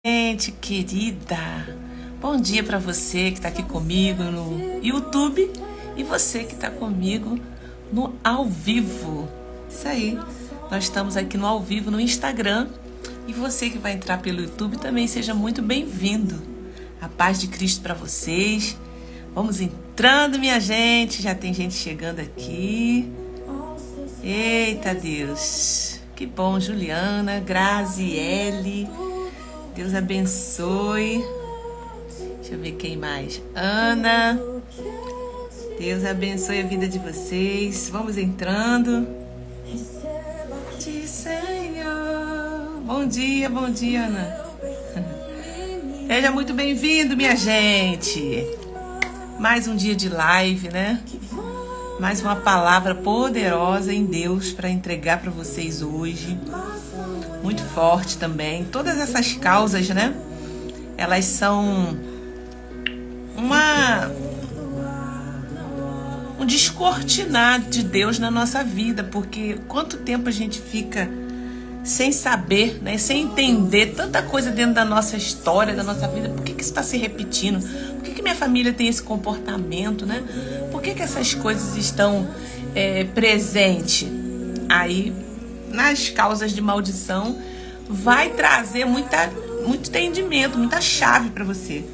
Gente querida, bom dia para você que está aqui comigo no YouTube e você que está comigo no ao vivo. Isso aí, nós estamos aqui no ao vivo no Instagram e você que vai entrar pelo YouTube também seja muito bem-vindo. A paz de Cristo para vocês. Vamos entrando, minha gente, já tem gente chegando aqui. Eita Deus, que bom, Juliana, Graziele. Deus abençoe. Deixa eu ver quem mais. Ana. Deus abençoe a vida de vocês. Vamos entrando. De Senhor. Bom dia, Ana. Seja muito bem-vindo, minha gente. Mais um dia de live, né? Mais uma palavra poderosa em Deus para entregar para vocês hoje. Muito forte também. Todas essas causas, né? Elas são um descortinar de Deus na nossa vida, porque quanto tempo a gente fica sem saber, né? Sem entender tanta coisa dentro da nossa história, da nossa vida. Por que isso está se repetindo? Por que minha família tem esse comportamento, né? Por que essas coisas estão presentes? Aí, nas causas de maldição, vai trazer muito entendimento, muita chave para você.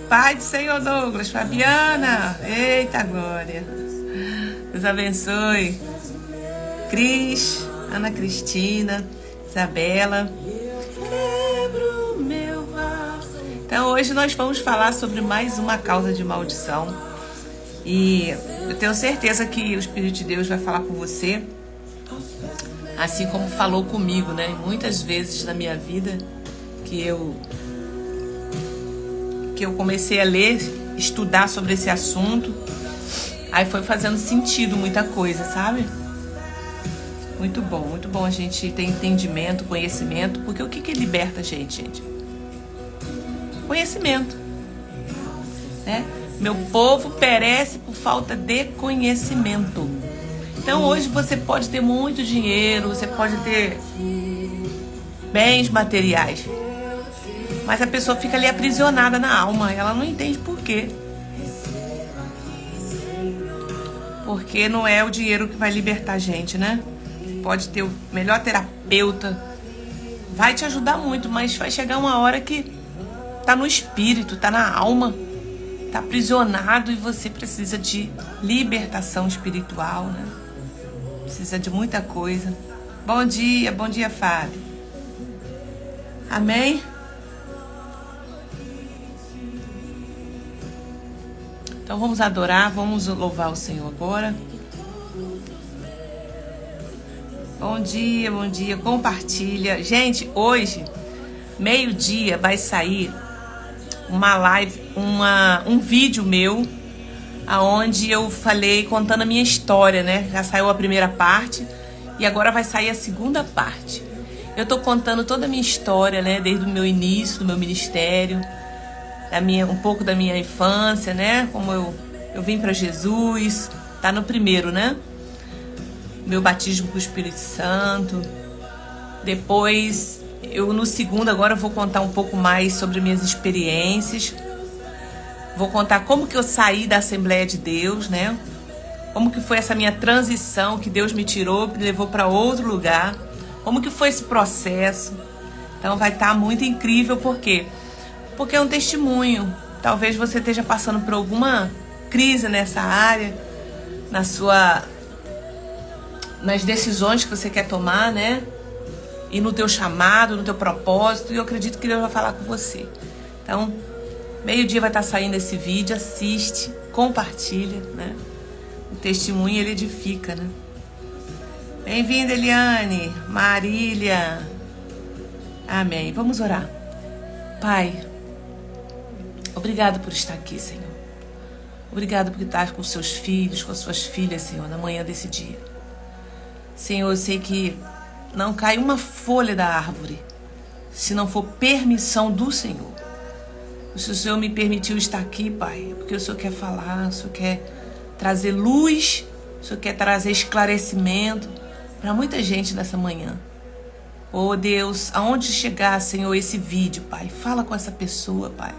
Pai do Senhor Douglas, Fabiana, eita glória, Deus abençoe. Cris, Ana Cristina, Isabela. Quebro meu vaso. Então hoje nós vamos falar sobre mais uma causa de maldição. E eu tenho certeza que o Espírito de Deus vai falar com você, assim como falou comigo, né? Muitas vezes na minha vida que eu comecei a ler, estudar sobre esse assunto, aí foi fazendo sentido muita coisa, sabe? Muito bom a gente ter entendimento, conhecimento, porque o que liberta a gente? Conhecimento, né? Meu povo perece por falta de conhecimento. Então hoje você pode ter muito dinheiro, você pode ter bens materiais, mas a pessoa fica ali aprisionada na alma, ela não entende por quê. Porque não é o dinheiro que vai libertar a gente, né? Pode ter o melhor terapeuta, vai te ajudar muito, mas vai chegar uma hora que tá no espírito, tá na alma, tá aprisionado e você precisa de libertação espiritual, né? Precisa de muita coisa. Bom dia, Fábio. Amém? Então vamos adorar, vamos louvar o Senhor agora. Bom dia, compartilha. Gente, hoje, meio-dia, vai sair uma live, um vídeo meu, aonde eu falei, contando a minha história, né? Já saiu a primeira parte e agora vai sair a segunda parte. Eu tô contando toda a minha história, né? Desde o meu início, do meu ministério, um pouco da minha infância, né? Como eu vim para Jesus, tá no primeiro, né? Meu batismo com o Espírito Santo. Depois, no segundo, agora eu vou contar um pouco mais sobre minhas experiências. Vou contar como que eu saí da Assembleia de Deus, né? Como que foi essa minha transição, que Deus me tirou, me levou para outro lugar. Como que foi esse processo. Então vai estar muito incrível, por quê? Porque é um testemunho. Talvez você esteja passando por alguma crise nessa área, nas decisões que você quer tomar, né? E no teu chamado, no teu propósito. E eu acredito que Deus vai falar com você. Então, meio-dia vai estar saindo esse vídeo. Assiste, compartilha, né? O testemunho, ele edifica, né? Bem-vinda, Eliane, Marília. Amém. Vamos orar. Pai, obrigado por estar aqui, Senhor. Obrigado por estar com os seus filhos, com as suas filhas, Senhor, na manhã desse dia. Senhor, eu sei que não cai uma folha da árvore se não for permissão do Senhor. Se o Senhor me permitiu estar aqui, Pai, é porque o Senhor quer falar, o Senhor quer trazer luz, o Senhor quer trazer esclarecimento para muita gente nessa manhã. Oh Deus, aonde chegar, Senhor, esse vídeo, Pai, fala com essa pessoa, Pai.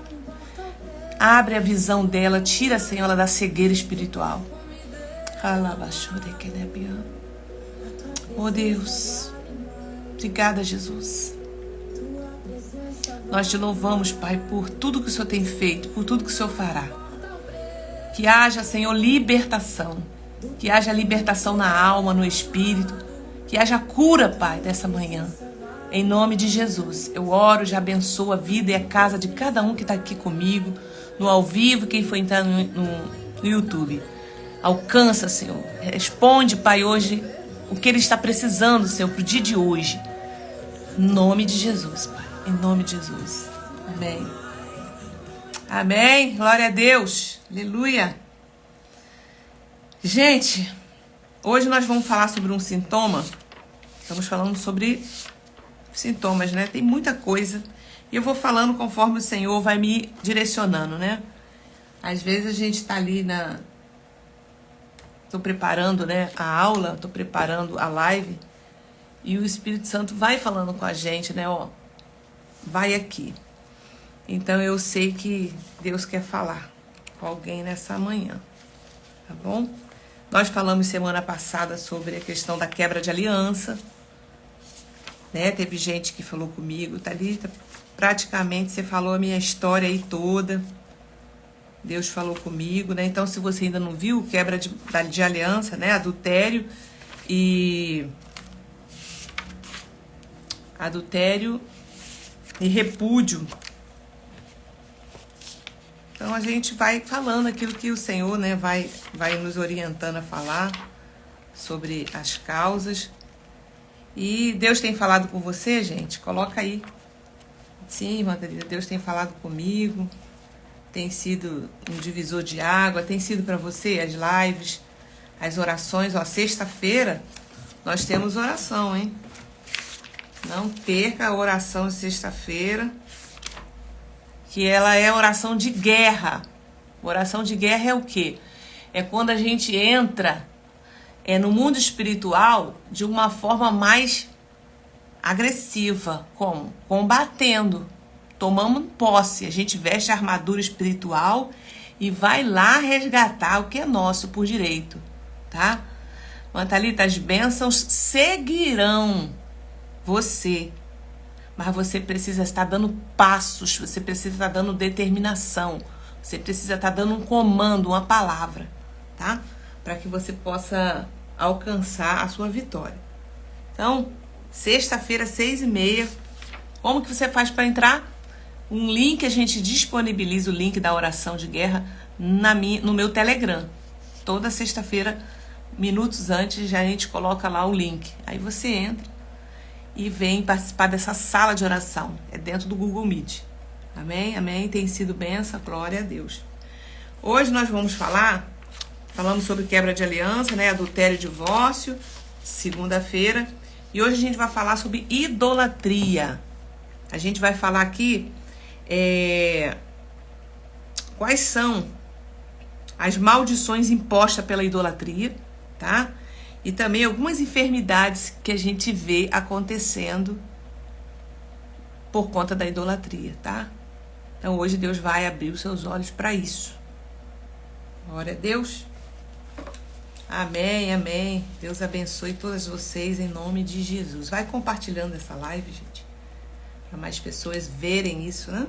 Abre a visão dela, tira, Senhor, ela da cegueira espiritual. Oh Deus, obrigada, Jesus. Nós te louvamos, Pai, por tudo que o Senhor tem feito, por tudo que o Senhor fará. Que haja, Senhor, libertação. Que haja libertação na alma, no espírito. Que haja cura, Pai, dessa manhã. Em nome de Jesus, eu oro, já abençoo a vida e a casa de cada um que está aqui comigo, no ao vivo, quem for entrar no YouTube. Alcança, Senhor. Responde, Pai, hoje o que ele está precisando, Senhor, para o dia de hoje. Em nome de Jesus, Pai. Em nome de Jesus. Amém. Amém. Glória a Deus. Aleluia. Gente, hoje nós vamos falar sobre um sintoma. Estamos falando sobre sintomas, né? Tem muita coisa. E eu vou falando conforme o Senhor vai me direcionando, né? Às vezes a gente tá ali tô preparando, né, a aula, tô preparando a live. E o Espírito Santo vai falando com a gente, né? Ó, vai aqui. Então eu sei que Deus quer falar com alguém nessa manhã. Tá bom? Nós falamos semana passada sobre a questão da quebra de aliança. Né? Teve gente que falou comigo, Thalita, praticamente você falou a minha história aí toda. Deus falou comigo, né? Então, se você ainda não viu, quebra de aliança, né? Adultério e repúdio. Então, a gente vai falando aquilo que o Senhor, né, vai nos orientando a falar sobre as causas. E Deus tem falado com você, gente? Coloca aí. Sim, irmã Thalita, Deus tem falado comigo. Tem sido um divisor de água. Tem sido para você as lives, as orações. Ó, sexta-feira nós temos oração, hein? Não perca a oração de sexta-feira, que ela é oração de guerra. Oração de guerra é o quê? É quando a gente entra no mundo espiritual de uma forma mais agressiva. Como? Combatendo. Tomamos posse. A gente veste a armadura espiritual e vai lá resgatar o que é nosso por direito. Tá? Thalita, as bênçãos seguirão você. Mas você precisa estar dando passos, você precisa estar dando determinação, você precisa estar dando um comando, uma palavra, tá? Para que você possa alcançar a sua vitória. Então, sexta-feira, 6h30, como que você faz para entrar? Um link, a gente disponibiliza o link da oração de guerra no meu Telegram. Toda sexta-feira, minutos antes, já a gente coloca lá o link. Aí você entra e vem participar dessa sala de oração. É dentro do Google Meet. Amém? Amém? Tem sido bênção, glória a Deus. Hoje nós vamos falamos sobre quebra de aliança, né? Adultério e divórcio, segunda-feira. E hoje a gente vai falar sobre idolatria. A gente vai falar aqui quais são as maldições impostas pela idolatria, tá? E também algumas enfermidades que a gente vê acontecendo por conta da idolatria, tá? Então hoje Deus vai abrir os seus olhos para isso. Glória a Deus. Amém, amém. Deus abençoe todas vocês em nome de Jesus. Vai compartilhando essa live, gente, para mais pessoas verem isso, né?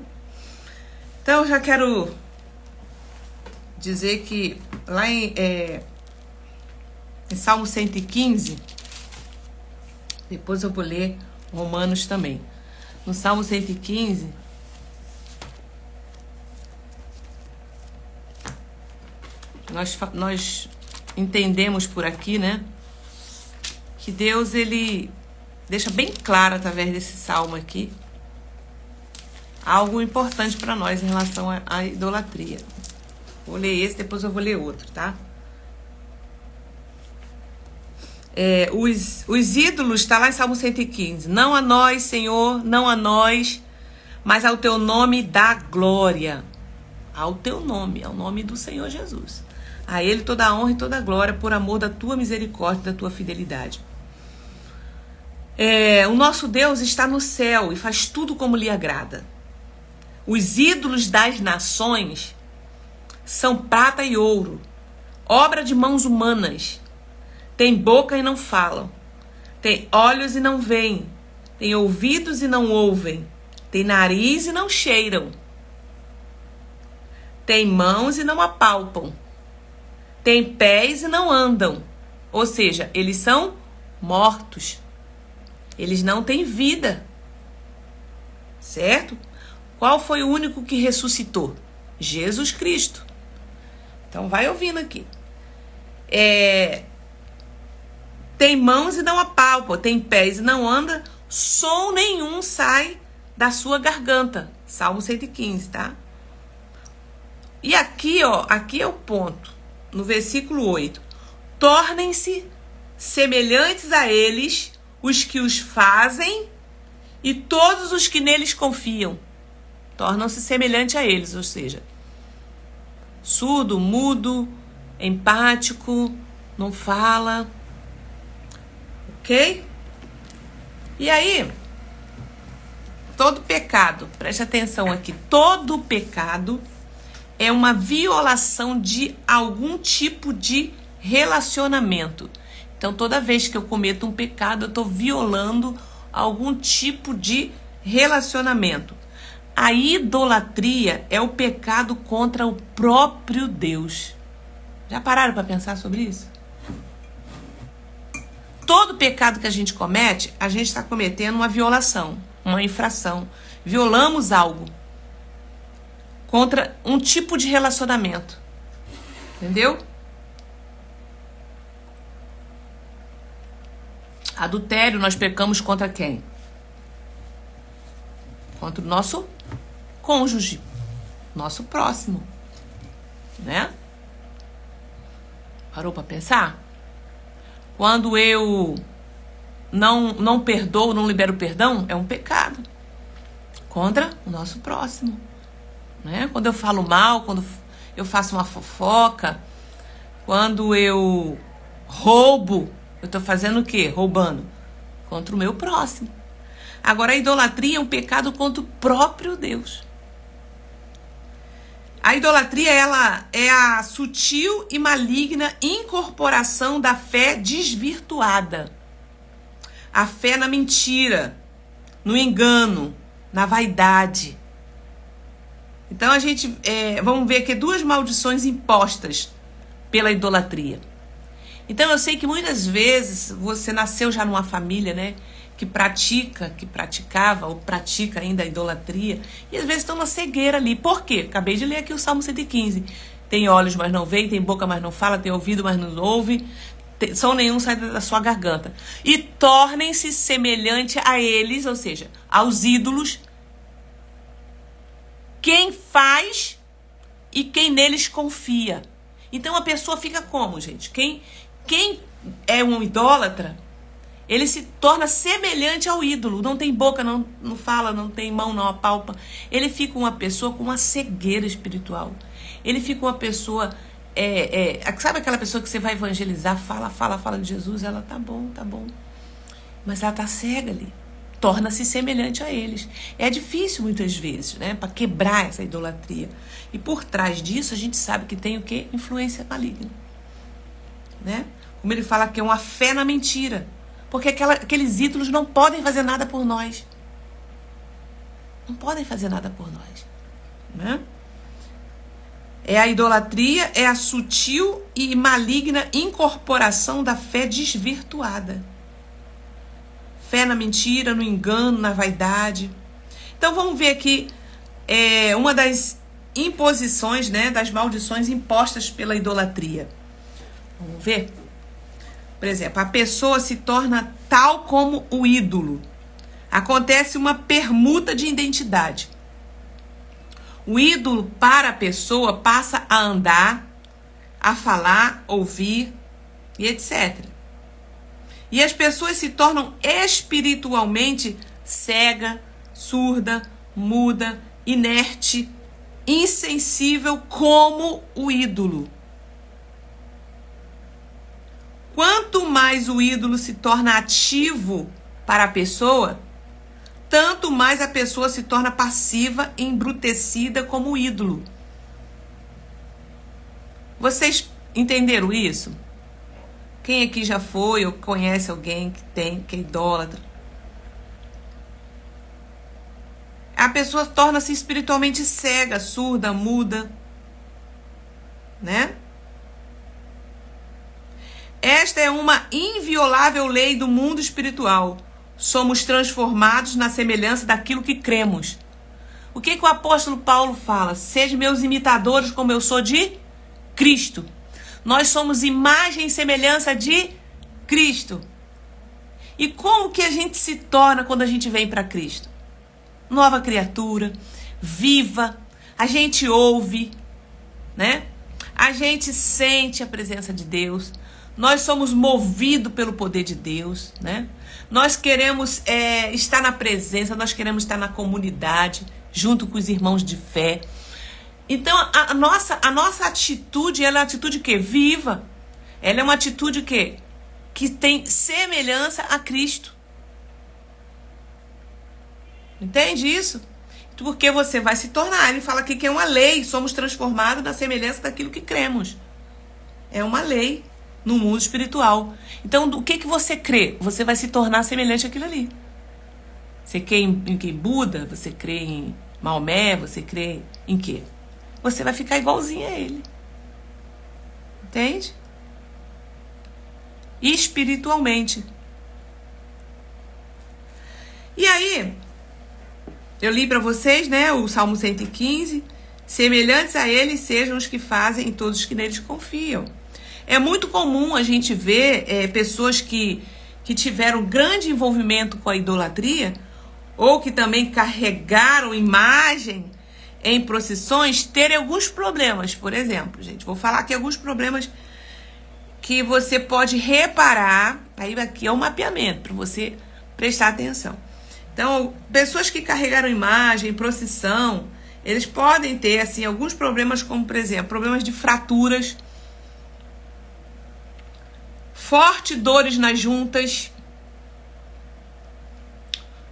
Então eu já quero dizer que lá em Salmo 115, depois eu vou ler Romanos também. No Salmo 115, nós entendemos por aqui, né, que Deus, ele deixa bem claro através desse salmo aqui algo importante para nós em relação à idolatria. Vou ler esse, depois eu vou ler outro, tá? Os ídolos, está lá em Salmo 115. Não a nós, Senhor, não a nós, mas ao teu nome dá glória. Ao teu nome, ao nome do Senhor Jesus. A ele toda a honra e toda a glória por amor da tua misericórdia e da tua fidelidade. O nosso Deus está no céu e faz tudo como lhe agrada. Os ídolos das nações são prata e ouro, obra de mãos humanas. Tem boca e não falam, tem olhos e não veem, tem ouvidos e não ouvem, tem nariz e não cheiram, tem mãos e não apalpam, tem pés e não andam. Ou seja, eles são mortos. Eles não têm vida. Certo? Qual foi o único que ressuscitou? Jesus Cristo. Então vai ouvindo aqui. Tem mãos e não apalpam, tem pés e não anda, som nenhum sai da sua garganta. Salmo 115, tá? E aqui, aqui é o ponto. No versículo 8. Tornem-se semelhantes a eles os que os fazem e todos os que neles confiam. Tornam-se semelhantes a eles, ou seja, surdo, mudo, empático, não fala. Ok? E aí, todo pecado, preste atenção aqui, todo pecado é uma violação de algum tipo de relacionamento. Então, toda vez que eu cometo um pecado, eu estou violando algum tipo de relacionamento. A idolatria é o pecado contra o próprio Deus. Já pararam para pensar sobre isso? Todo pecado que a gente comete, a gente está cometendo uma violação, uma infração. Violamos algo contra um tipo de relacionamento. Entendeu? Adultério, nós pecamos contra quem? Contra o nosso cônjuge, nosso próximo, né? Parou para pensar? Quando eu não perdoo, não libero perdão, é um pecado contra o nosso próximo, né? Quando eu falo mal, quando eu faço uma fofoca, quando eu roubo, eu estou fazendo o quê? Roubando contra o meu próximo. Agora, a idolatria é um pecado contra o próprio Deus. A idolatria, ela é a sutil e maligna incorporação da fé desvirtuada. A fé na mentira, no engano, na vaidade. Então, a gente vamos ver aqui duas maldições impostas pela idolatria. Então, eu sei que muitas vezes você nasceu já numa família, né, que praticava ou pratica ainda a idolatria, e às vezes estão na cegueira ali. Por quê? Acabei de ler aqui o Salmo 115. Tem olhos, mas não vê, tem boca, mas não fala, tem ouvido, mas não ouve, som nenhum sai da sua garganta. E tornem-se semelhante a eles, ou seja, aos ídolos, quem faz e quem neles confia. Então a pessoa fica como, gente? Quem é um idólatra, ele se torna semelhante ao ídolo. Não tem boca, não fala, não tem mão, não apalpa. Ele fica uma pessoa com uma cegueira espiritual. Ele fica uma pessoa... sabe aquela pessoa que você vai evangelizar, fala de Jesus, ela tá bom. Mas ela tá cega ali. Torna-se semelhante a eles. É difícil muitas vezes, né? Para quebrar essa idolatria. E por trás disso, a gente sabe que tem o quê? Influência maligna. Né? Como ele fala que é uma fé na mentira. Porque aqueles ídolos não podem fazer nada por nós. Não podem fazer nada por nós. Né? A idolatria é a sutil e maligna incorporação da fé desvirtuada. Fé na mentira, no engano, na vaidade. Então vamos ver aqui uma das imposições, né, das maldições impostas pela idolatria. Vamos ver? Por exemplo, a pessoa se torna tal como o ídolo. Acontece uma permuta de identidade. O ídolo para a pessoa passa a andar, a falar, ouvir e etc. E as pessoas se tornam espiritualmente cega, surda, muda, inerte, insensível como o ídolo. Quanto mais o ídolo se torna ativo para a pessoa, tanto mais a pessoa se torna passiva e embrutecida como ídolo. Vocês entenderam isso? Quem aqui já foi ou conhece alguém que é idólatra? A pessoa torna-se espiritualmente cega, surda, muda, né? Esta é uma inviolável lei do mundo espiritual. Somos transformados na semelhança daquilo que cremos. O que o apóstolo Paulo fala? Sejam meus imitadores como eu sou de Cristo. Nós somos imagem e semelhança de Cristo. E como que a gente se torna quando a gente vem para Cristo? Nova criatura, viva, a gente ouve, né? A gente sente a presença de Deus. Nós somos movidos pelo poder de Deus, né? Nós queremos estar na presença, nós queremos estar na comunidade, junto com os irmãos de fé. Então, a nossa atitude, ela é uma atitude que viva. Ela é uma atitude que tem semelhança a Cristo. Entende isso? Porque você vai se tornar. Ele fala aqui que é uma lei. Somos transformados na semelhança daquilo que cremos. É uma lei no mundo espiritual. Então, o que você crê? Você vai se tornar semelhante àquilo ali. Você crê em Buda? Você crê em Maomé? Você crê em quê? Você vai ficar igualzinho a ele. Entende? Espiritualmente. E aí, eu li para vocês, né, o Salmo 115. Semelhantes a ele sejam os que fazem e todos os que neles confiam. É muito comum a gente ver pessoas que tiveram grande envolvimento com a idolatria ou que também carregaram imagem em procissões terem alguns problemas. Por exemplo, gente, vou falar aqui alguns problemas que você pode reparar. Aí aqui é um mapeamento para você prestar atenção. Então, pessoas que carregaram imagem, procissão, eles podem ter assim alguns problemas, como por exemplo, problemas de fraturas, fortes dores nas juntas,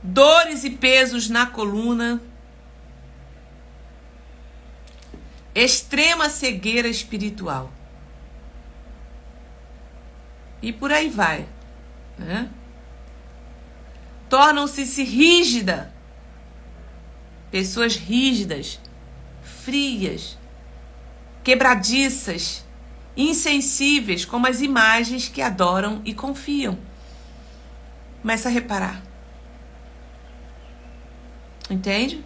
dores e pesos na coluna, extrema cegueira espiritual. E por aí vai, né? Tornam-se rígida. Pessoas rígidas, frias, quebradiças, insensíveis, como as imagens que adoram e confiam. Começa a reparar. Entende?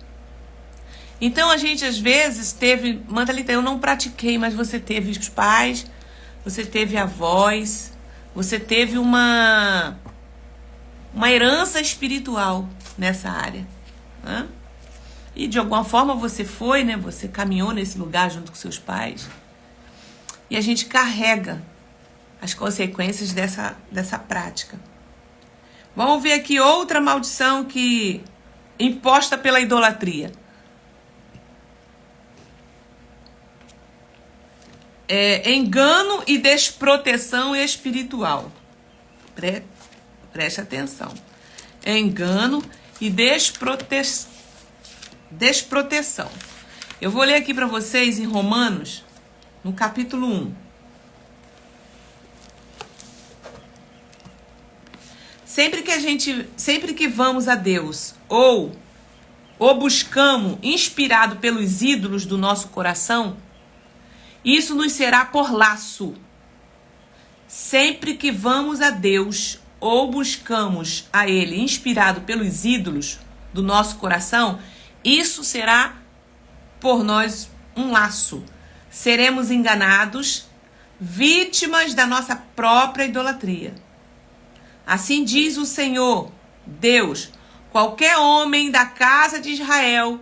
Então a gente às vezes teve, Mandalita, eu não pratiquei, mas você teve os pais, você teve avós, você teve uma herança espiritual nessa área, né? E de alguma forma você foi, né? Você caminhou nesse lugar junto com seus pais. E a gente carrega as consequências dessa prática. Vamos ver aqui outra maldição que imposta pela idolatria. Engano e desproteção espiritual. Preste atenção. Engano e desproteção. Eu vou ler aqui para vocês em Romanos, no capítulo 1. Sempre que vamos a Deus ou buscamos inspirado pelos ídolos do nosso coração, isso nos será por laço. Sempre que vamos a Deus ou buscamos a Ele inspirado pelos ídolos do nosso coração, isso será por nós um laço. Seremos enganados, vítimas da nossa própria idolatria. Assim diz o Senhor, Deus: qualquer homem da casa de Israel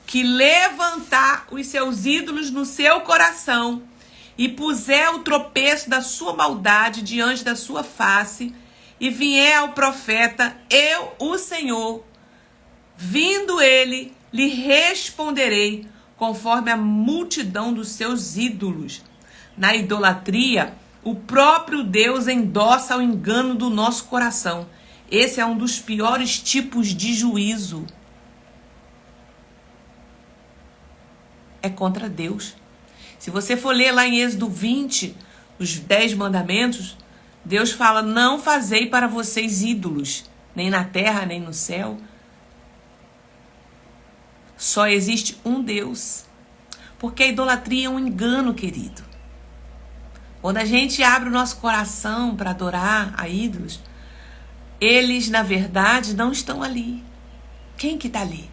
que levantar os seus ídolos no seu coração e puser o tropeço da sua maldade diante da sua face e vier ao profeta, eu, o Senhor, vindo ele, lhe responderei conforme a multidão dos seus ídolos. Na idolatria, o próprio Deus endossa o engano do nosso coração. Esse é um dos piores tipos de juízo. É contra Deus. Se você for ler lá em Êxodo 20, os 10 mandamentos, Deus fala: não fazei para vocês ídolos, nem na terra, nem no céu. Só existe um Deus. Porque a idolatria é um engano, querido. Quando a gente abre o nosso coração para adorar a ídolos, eles, na verdade, não estão ali. Quem que está ali?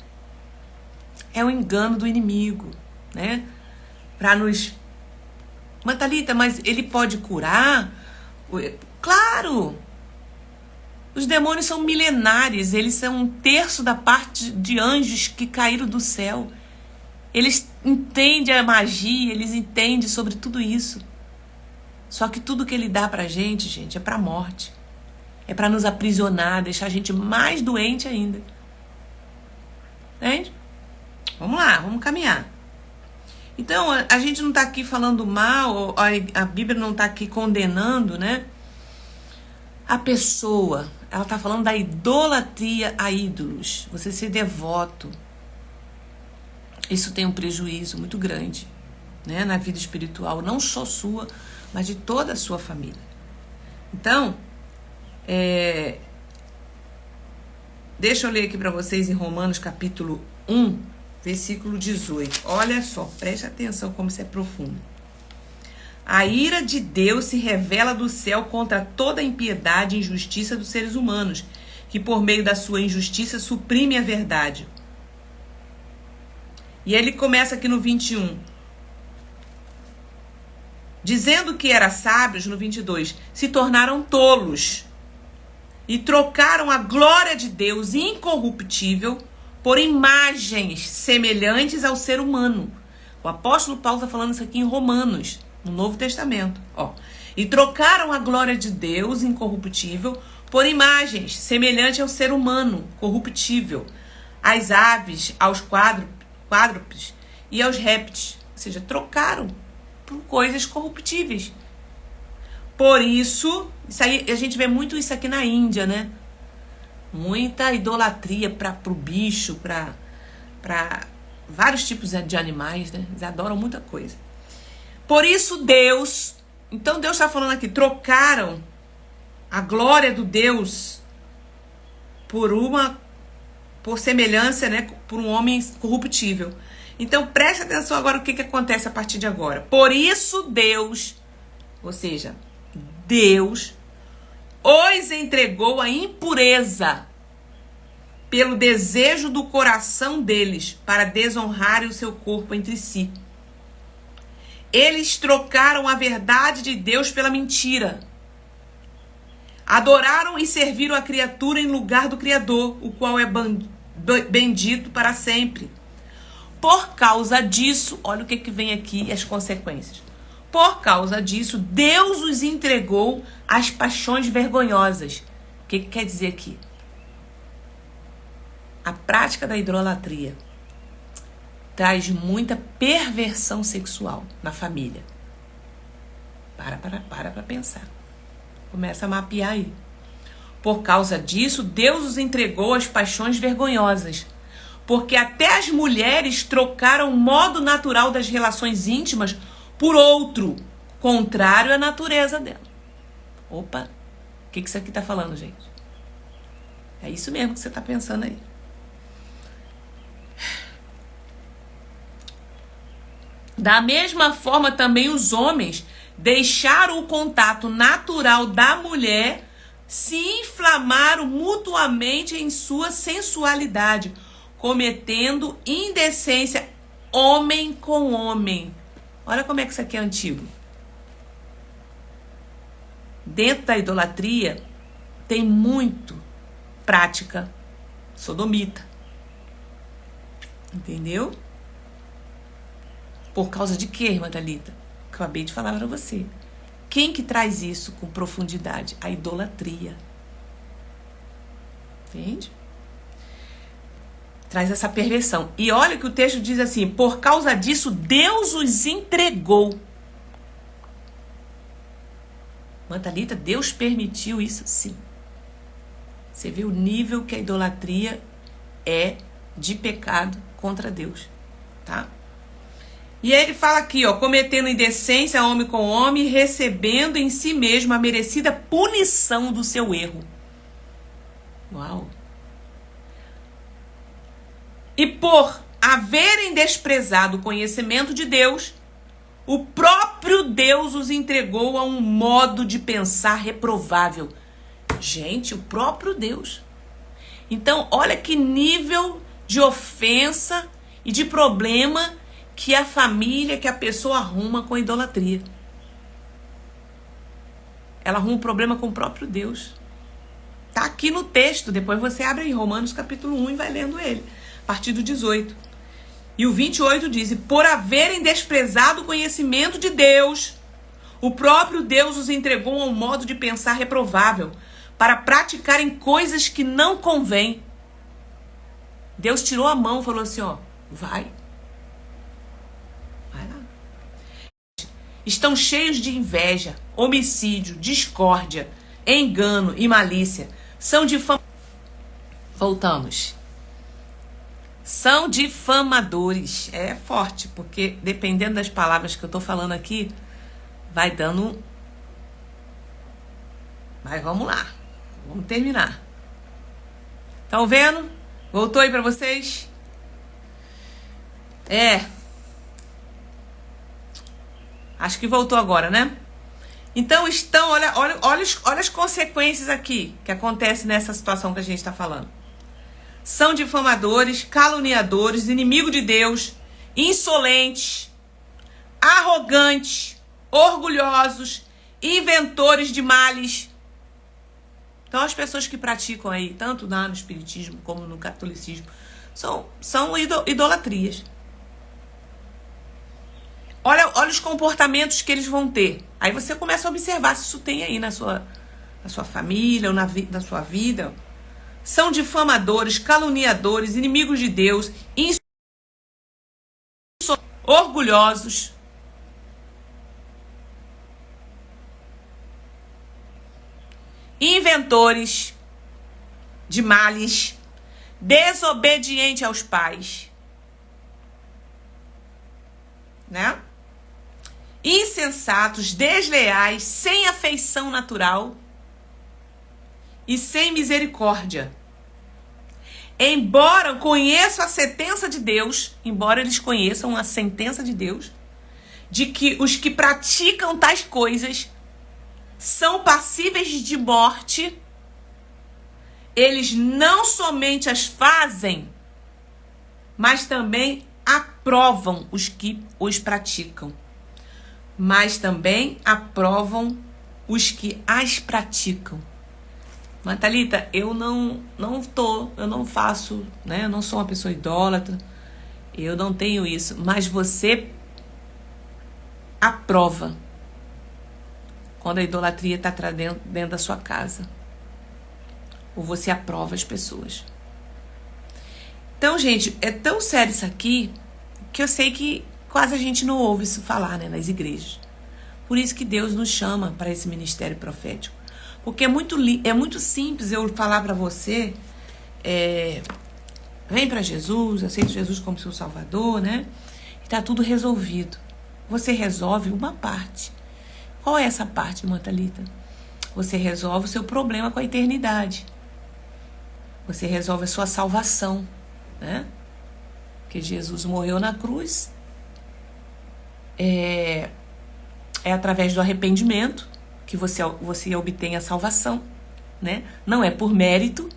É o engano do inimigo, né? Para nos... Mas, Thalita, mas ele pode curar? Claro! Os demônios são milenares, eles são 1/3 da parte de anjos que caíram do céu. Eles entendem a magia, eles entendem sobre tudo isso. Só que tudo que ele dá pra gente, é pra morte. É pra nos aprisionar, deixar a gente mais doente ainda. Entende? Vamos lá, vamos caminhar. Então, a gente não tá aqui falando mal, a Bíblia não tá aqui condenando, né? A pessoa, ela tá falando da idolatria a ídolos. Você ser devoto. Isso tem um prejuízo muito grande, né, na vida espiritual, não só sua, mas de toda a sua família. Então, deixa eu ler aqui para vocês em Romanos capítulo 1, versículo 18. Olha só, preste atenção como isso é profundo. A ira de Deus se revela do céu contra toda a impiedade e injustiça dos seres humanos, que por meio da sua injustiça suprime a verdade. E ele começa aqui no 21. Dizendo que eram sábios, no 22, se tornaram tolos e trocaram a glória de Deus incorruptível por imagens semelhantes ao ser humano. O apóstolo Paulo está falando isso aqui em Romanos, no Novo Testamento. E trocaram a glória de Deus incorruptível por imagens semelhantes ao ser humano, corruptível, às aves, aos quádrupes e aos répteis. Ou seja, trocaram por coisas corruptíveis. Por isso aí, a gente vê muito isso aqui na Índia, né? Muita idolatria pro bicho, para vários tipos de animais, né? Eles adoram muita coisa. Por isso Deus... Então Deus está falando aqui, trocaram a glória do Deus por semelhança, né? Por um homem corruptível. Então preste atenção agora o que acontece a partir de agora. Por isso Deus, ou seja, Deus os entregou à impureza pelo desejo do coração deles para desonrarem o seu corpo entre si. Eles trocaram a verdade de Deus pela mentira. Adoraram e serviram a criatura em lugar do Criador, o qual é bendito para sempre. Por causa disso, olha o que vem aqui, as consequências. Por causa disso, Deus os entregou às paixões vergonhosas. O que quer dizer aqui? A prática da idolatria traz muita perversão sexual na família. Para pensar. Começa a mapear aí. Por causa disso, Deus os entregou às paixões vergonhosas. Porque até as mulheres trocaram o modo natural das relações íntimas por outro, contrário à natureza dela. Opa, o que isso aqui está falando, gente? É isso mesmo que você está pensando aí. Da mesma forma, também os homens deixaram o contato natural da mulher, se inflamaram mutuamente em sua sensualidade, cometendo indecência homem com homem. Olha como é que isso aqui é antigo. Dentro da idolatria tem muito prática sodomita. Entendeu? Por causa de quê, irmã Thalita? Que eu acabei de falar para você. Quem que traz isso com profundidade? A idolatria. Entende? Traz essa perversão. E olha que o texto diz assim, por causa disso, Deus os entregou. Irmã Thalita, Deus permitiu isso? Sim. Você vê o nível que a idolatria é de pecado contra Deus, tá? E aí ele fala aqui, ó, cometendo indecência homem com homem, recebendo em si mesmo a merecida punição do seu erro. Uau! E por haverem desprezado o conhecimento de Deus, o próprio Deus os entregou a um modo de pensar reprovável. Gente, o próprio Deus. Então, olha que nível de ofensa e de problema que a família, que a pessoa arruma com a idolatria. Ela arruma um problema com o próprio Deus. Tá aqui no texto, depois você abre em Romanos capítulo 1 e vai lendo ele, a partir do 18. E o 28 diz, e por haverem desprezado o conhecimento de Deus, o próprio Deus os entregou a um modo de pensar reprovável, para praticarem coisas que não convém. Deus tirou a mão e falou assim, ó, vai lá. Estão cheios de inveja, homicídio, discórdia, engano e malícia. São Voltamos. São difamadores. É forte, porque dependendo das palavras que eu tô falando aqui, vai dando... Mas vamos lá. Vamos terminar. Estão vendo? Voltou aí pra vocês? Acho que voltou agora, né? Então estão, olha as consequências aqui que acontecem nessa situação que a gente está falando. São difamadores, caluniadores, inimigos de Deus, insolentes, arrogantes, orgulhosos, inventores de males. Então as pessoas que praticam aí, tanto no espiritismo como no catolicismo, são idolatrias. Olha os comportamentos que eles vão ter. Aí você começa a observar se isso tem aí na sua família ou na sua vida. São difamadores, caluniadores, inimigos de Deus, orgulhosos, inventores de males, desobedientes aos pais, né? Insensatos, desleais, sem afeição natural e sem misericórdia. Embora conheçam a sentença de Deus, embora eles conheçam a sentença de Deus, de que os que praticam tais coisas são passíveis de morte, eles não somente as fazem, mas também aprovam os que os praticam. Mas também aprovam os que as praticam. Mas, Thalita, eu não faço, né? Eu não sou uma pessoa idólatra, eu não tenho isso, mas você aprova quando a idolatria está dentro da sua casa. Ou você aprova as pessoas. Então, gente, é tão sério isso aqui que eu sei que quase a gente não ouve isso falar, né, nas igrejas. Por isso que Deus nos chama para esse ministério profético. Porque é muito simples eu falar para você, vem para Jesus, aceita Jesus como seu Salvador, né? E tá tudo resolvido. Você resolve uma parte. Qual é essa parte, irmã Thalita? Você resolve o seu problema com a eternidade. Você resolve a sua salvação, né? Porque Jesus morreu na cruz. É através do arrependimento que você obtém a salvação, né? Não é por mérito,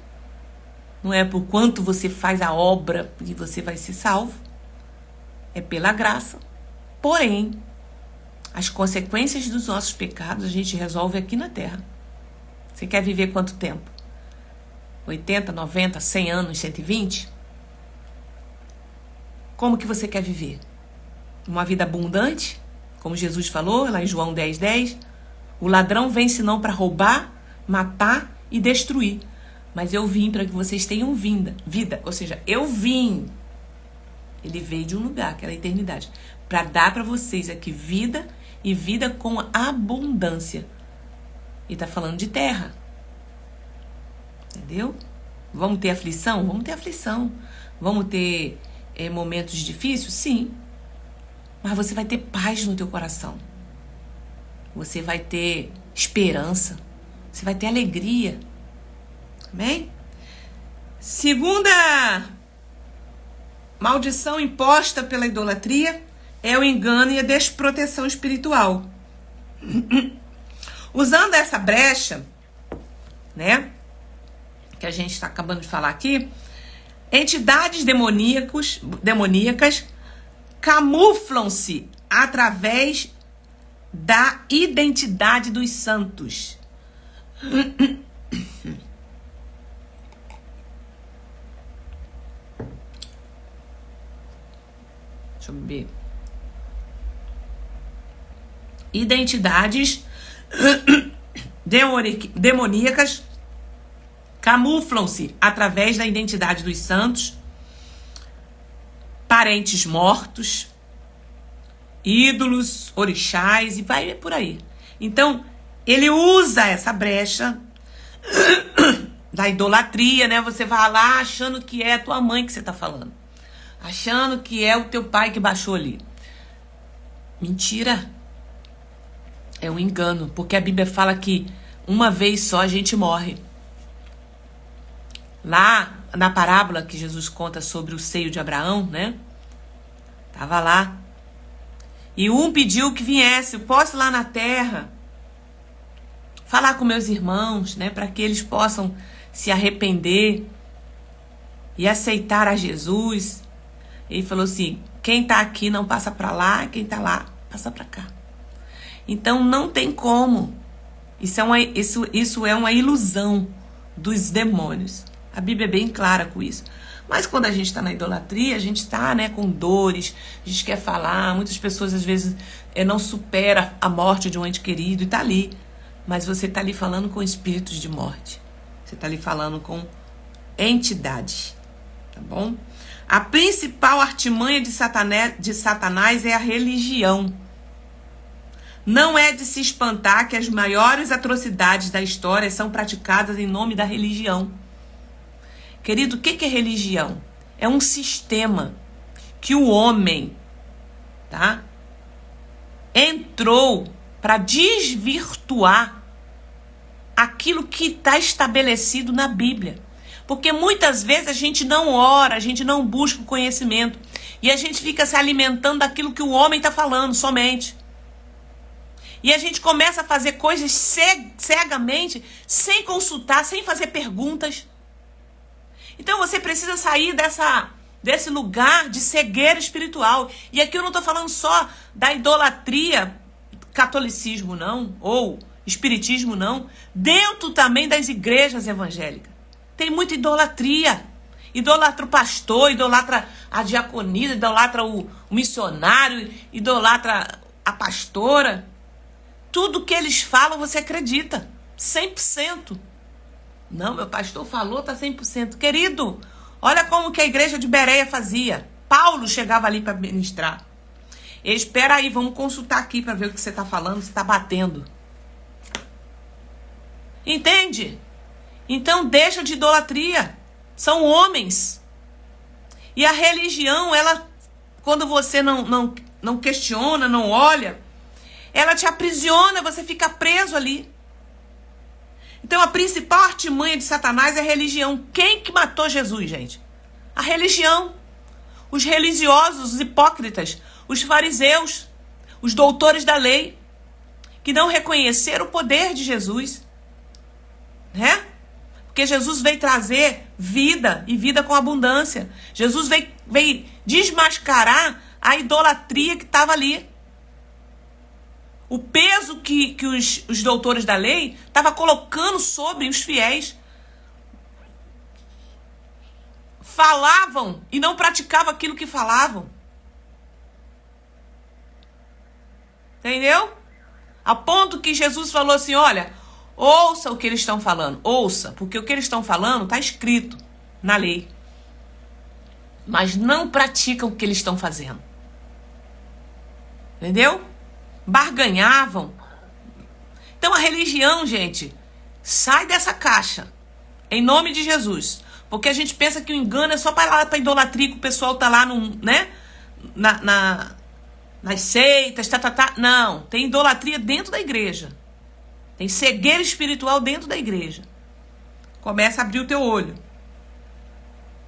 não é por quanto você faz a obra que você vai ser salvo. É pela graça. Porém, as consequências dos nossos pecados a gente resolve aqui na terra. Você quer viver quanto tempo? 80, 90, 100 anos, 120? Como que você quer viver? Uma vida abundante? Como Jesus falou lá em João 10:10, o ladrão vem senão para roubar, matar e destruir. Mas eu vim para que vocês tenham vida. Ou seja, eu vim. Ele veio de um lugar, que era a eternidade, para dar para vocês aqui vida e vida com abundância. E está falando de terra. Entendeu? Vamos ter aflição? Vamos ter aflição. Vamos ter momentos difíceis? Sim. Mas você vai ter paz no teu coração. Você vai ter esperança. Você vai ter alegria. Amém? Segunda maldição imposta pela idolatria é o engano e a desproteção espiritual. Usando essa brecha, né, que a gente está acabando de falar aqui, entidades demoníacas camuflam-se através da identidade dos santos. Deixa eu ver. Identidades demoníacas camuflam-se através da identidade dos santos, parentes mortos, ídolos, orixás e vai por aí. Então, ele usa essa brecha da idolatria, né? Você vai lá achando que é a tua mãe que você tá falando. Achando que é o teu pai que baixou ali. Mentira. É um engano, porque a Bíblia fala que uma vez só a gente morre. Lá na parábola que Jesus conta sobre o seio de Abraão, né? Tava lá. E um pediu que viesse, eu posso ir lá na terra falar com meus irmãos, né? Para que eles possam se arrepender e aceitar a Jesus. Ele falou assim, quem tá aqui não passa para lá, quem tá lá passa para cá. Então não tem como. Isso é uma ilusão dos demônios. A Bíblia é bem clara com isso. Mas quando a gente está na idolatria, a gente está, né, com dores, a gente quer falar. Muitas pessoas às vezes não superam a morte de um ente querido e está ali. Mas você está ali falando com espíritos de morte. Você está ali falando com entidades. Tá bom? A principal artimanha de Satanás é a religião. Não é de se espantar que as maiores atrocidades da história são praticadas em nome da religião. Querido, o que é religião? É um sistema que o homem, tá, entrou para desvirtuar aquilo que está estabelecido na Bíblia. Porque muitas vezes a gente não ora, a gente não busca o conhecimento. E a gente fica se alimentando daquilo que o homem está falando somente. E a gente começa a fazer coisas cegamente, sem consultar, sem fazer perguntas. Então você precisa sair desse lugar de cegueira espiritual. E aqui eu não estou falando só da idolatria, catolicismo não, ou espiritismo não. Dentro também das igrejas evangélicas. Tem muita idolatria. Idolatra o pastor, idolatra a diaconisa, idolatra o missionário, idolatra a pastora. Tudo que eles falam, você acredita. 100%. Não, meu pastor falou, tá 100%. Querido, olha como que a igreja de Bereia fazia. Paulo chegava ali para ministrar. Espera aí, vamos consultar aqui para ver o que você tá falando, se tá batendo. Entende? Então deixa de idolatria. São homens. E a religião, ela, quando você não questiona, não olha, ela te aprisiona, você fica preso ali. Então a principal artimanha de Satanás é a religião. Quem que matou Jesus, gente? A religião. Os religiosos, os hipócritas, os fariseus, os doutores da lei, que não reconheceram o poder de Jesus. Né? Porque Jesus veio trazer vida e vida com abundância. Jesus veio desmascarar a idolatria que estava ali. O peso que os doutores da lei estavam colocando sobre os fiéis. Falavam e não praticavam aquilo que falavam. Entendeu? A ponto que Jesus falou assim, olha, ouça o que eles estão falando. Ouça, porque o que eles estão falando está escrito na lei. Mas não praticam o que eles estão fazendo. Entendeu? Barganhavam. Então a religião, gente, sai dessa caixa. Em nome de Jesus. Porque a gente pensa que o engano é só para idolatria, que o pessoal tá lá né? Nas seitas, Não, tem idolatria dentro da igreja. Tem cegueira espiritual dentro da igreja. Começa a abrir o teu olho.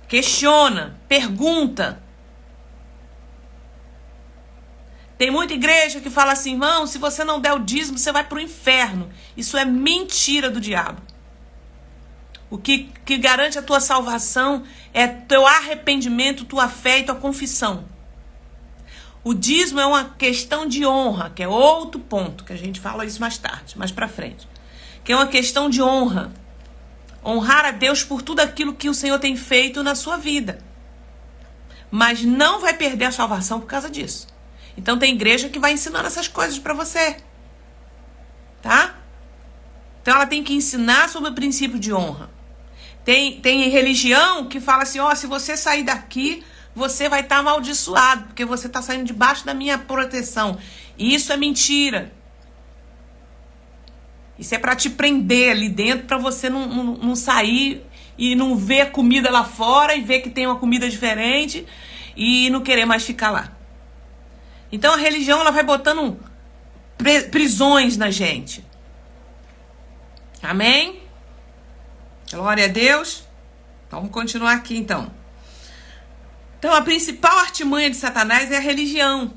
Questiona, pergunta. Tem muita igreja que fala assim, irmão, se você não der o dízimo, você vai para o inferno. Isso é mentira do diabo. O que garante a tua salvação é teu arrependimento, tua fé e tua confissão. O dízimo é uma questão de honra, que é outro ponto, que a gente fala isso mais tarde, mais pra frente. Que é uma questão de honra. Honrar a Deus por tudo aquilo que o Senhor tem feito na sua vida. Mas não vai perder a salvação por causa disso. Então tem igreja que vai ensinando essas coisas pra você. Tá? Então ela tem que ensinar sobre o princípio de honra. Tem religião que fala assim, se você sair daqui, você vai estar amaldiçoado, porque você está saindo debaixo da minha proteção. E isso é mentira. Isso é para te prender ali dentro, para você não sair e não ver comida lá fora e ver que tem uma comida diferente e não querer mais ficar lá. Então a religião ela vai botando prisões na gente. Amém? Glória a Deus. Vamos continuar aqui então. Então a principal artimanha de Satanás é a religião.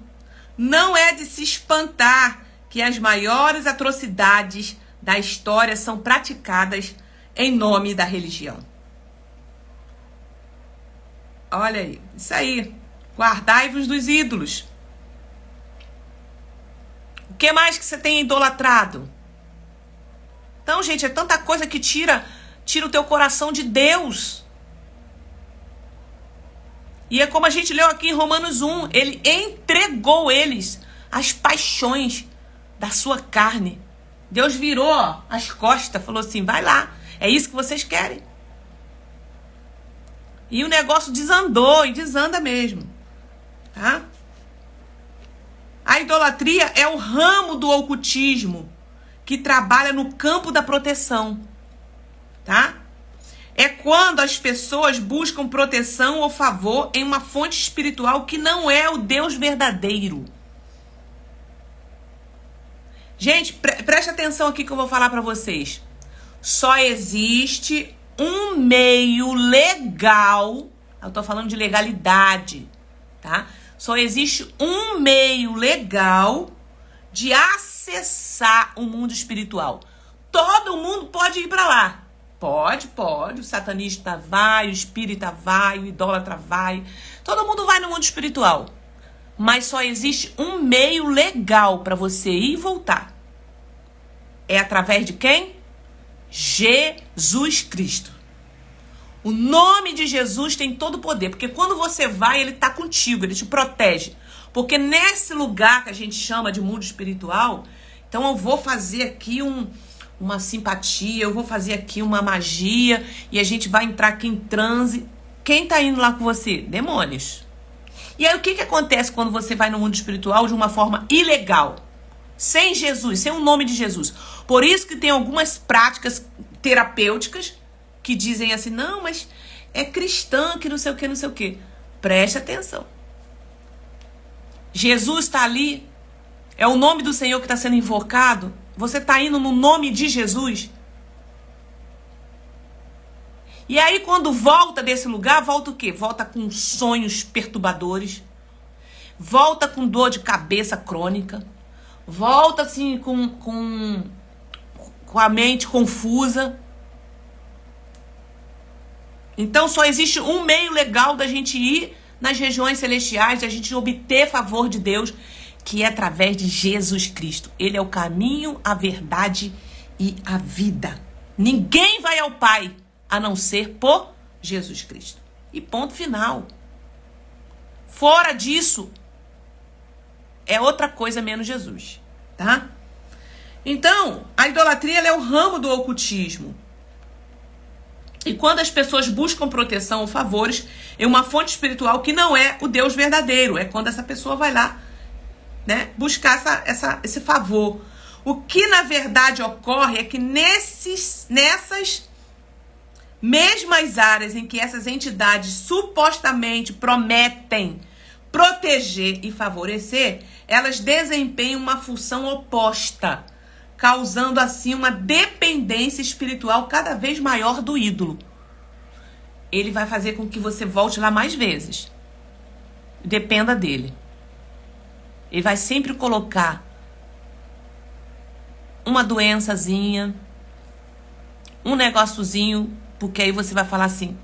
Não é de se espantar que as maiores atrocidades da história são praticadas em nome da religião. Olha aí, isso aí. Guardai-vos dos ídolos. O que mais que você tem idolatrado? Então, gente, é tanta coisa que tira o teu coração de Deus. E é como a gente leu aqui em Romanos 1. Ele entregou eles às paixões da sua carne. Deus virou as costas, falou assim, vai lá. É isso que vocês querem. E o negócio desandou, e desanda mesmo. Tá? A idolatria é o ramo do ocultismo que trabalha no campo da proteção. Tá? É quando as pessoas buscam proteção ou favor em uma fonte espiritual que não é o Deus verdadeiro. Gente, preste atenção aqui que eu vou falar para vocês. Só existe um meio legal, eu tô falando de legalidade, tá? Só existe um meio legal de acessar o mundo espiritual. Todo mundo pode ir para lá. Pode. O satanista vai, o espírita vai, o idólatra vai. Todo mundo vai no mundo espiritual. Mas só existe um meio legal para você ir e voltar. É através de quem? Jesus Cristo. O nome de Jesus tem todo o poder. Porque quando você vai, ele está contigo, ele te protege. Porque nesse lugar que a gente chama de mundo espiritual, então eu vou fazer aqui uma simpatia, eu vou fazer aqui uma magia e a gente vai entrar aqui em transe. Quem tá indo lá com você? Demônios. E aí o que acontece quando você vai no mundo espiritual de uma forma ilegal? Sem Jesus, sem o nome de Jesus. Por isso que tem algumas práticas terapêuticas que dizem assim, não, mas é cristã, que não sei o que, não sei o que. Preste atenção. Jesus está ali, é o nome do Senhor que está sendo invocado. Você está indo no nome de Jesus? E aí quando volta desse lugar, volta o quê? Volta com sonhos perturbadores. Volta com dor de cabeça crônica. Volta assim com a mente confusa. Então só existe um meio legal da gente ir nas regiões celestiais, da gente obter favor de Deus, que é através de Jesus Cristo. Ele é o caminho, a verdade e a vida. Ninguém vai ao Pai a não ser por Jesus Cristo. E ponto final. Fora disso, é outra coisa menos Jesus, tá? Então, a idolatria ela é o ramo do ocultismo. E quando as pessoas buscam proteção ou favores em uma fonte espiritual que não é o Deus verdadeiro, é quando essa pessoa vai lá, né, buscar esse favor. O que na verdade ocorre é que nessas Mesmo as áreas em que essas entidades supostamente prometem proteger e favorecer, elas desempenham uma função oposta, causando assim uma dependência espiritual cada vez maior do ídolo. Ele vai fazer com que você volte lá mais vezes. Dependa dele. Ele vai sempre colocar uma doençazinha, um negóciozinho, porque aí você vai falar assim: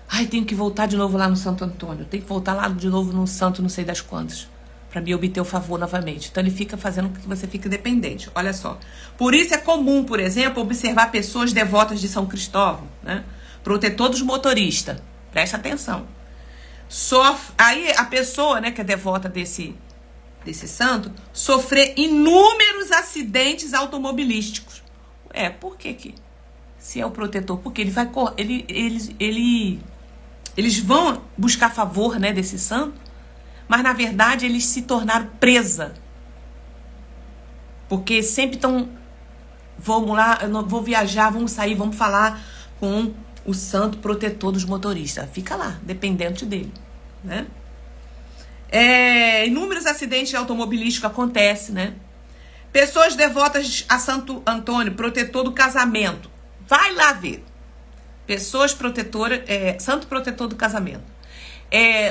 ai, tenho que voltar de novo lá no Santo Antônio, tenho que voltar lá de novo no santo não sei das quantas, para me obter o favor novamente. Então ele fica fazendo com que você fique dependente. Olha só. Por isso é comum, por exemplo, observar pessoas devotas de São Cristóvão, né? Protetor dos motoristas. Presta atenção. Aí a pessoa, né, que é devota desse santo, sofrer inúmeros acidentes automobilísticos. Por que se é o protetor? Porque ele vai eles vão buscar favor, né, desse santo, mas na verdade eles se tornaram presa. Porque sempre estão, vamos lá, vou viajar, vamos sair, vamos falar com o santo protetor dos motoristas. Fica lá, dependente dele, né? Inúmeros acidentes automobilísticos acontecem, né? Pessoas devotas a Santo Antônio, protetor do casamento. Vai lá ver. Pessoas protetoras, santo protetor do casamento.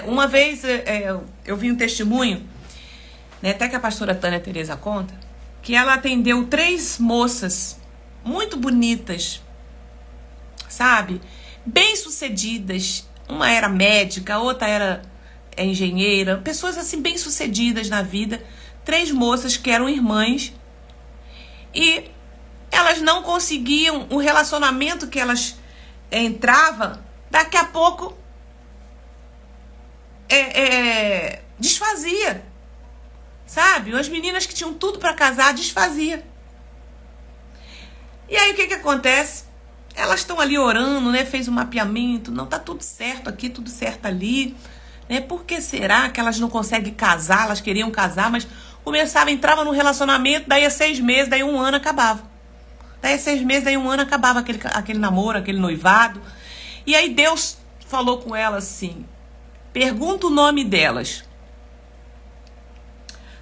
Uma vez eu vi um testemunho, né, até que a pastora Tânia Tereza conta, que ela atendeu 3 moças muito bonitas, sabe? Bem-sucedidas. Uma era médica, a outra era engenheira. Pessoas assim bem-sucedidas na vida. 3 moças que eram irmãs. E elas não conseguiam o relacionamento que elas entravam. Daqui a pouco desfazia. Sabe? As meninas que tinham tudo para casar, desfazia. E aí o que acontece? Elas estão ali orando, né? Fez um mapeamento. Não, tá tudo certo aqui, tudo certo ali. Né? Por que será que elas não conseguem casar? Elas queriam casar, mas entrava no relacionamento, daí a 6 meses, daí 1 ano acabava. Daí a 6 meses, daí 1 ano acabava aquele namoro, aquele noivado. E aí Deus falou com elas assim: pergunta o nome delas.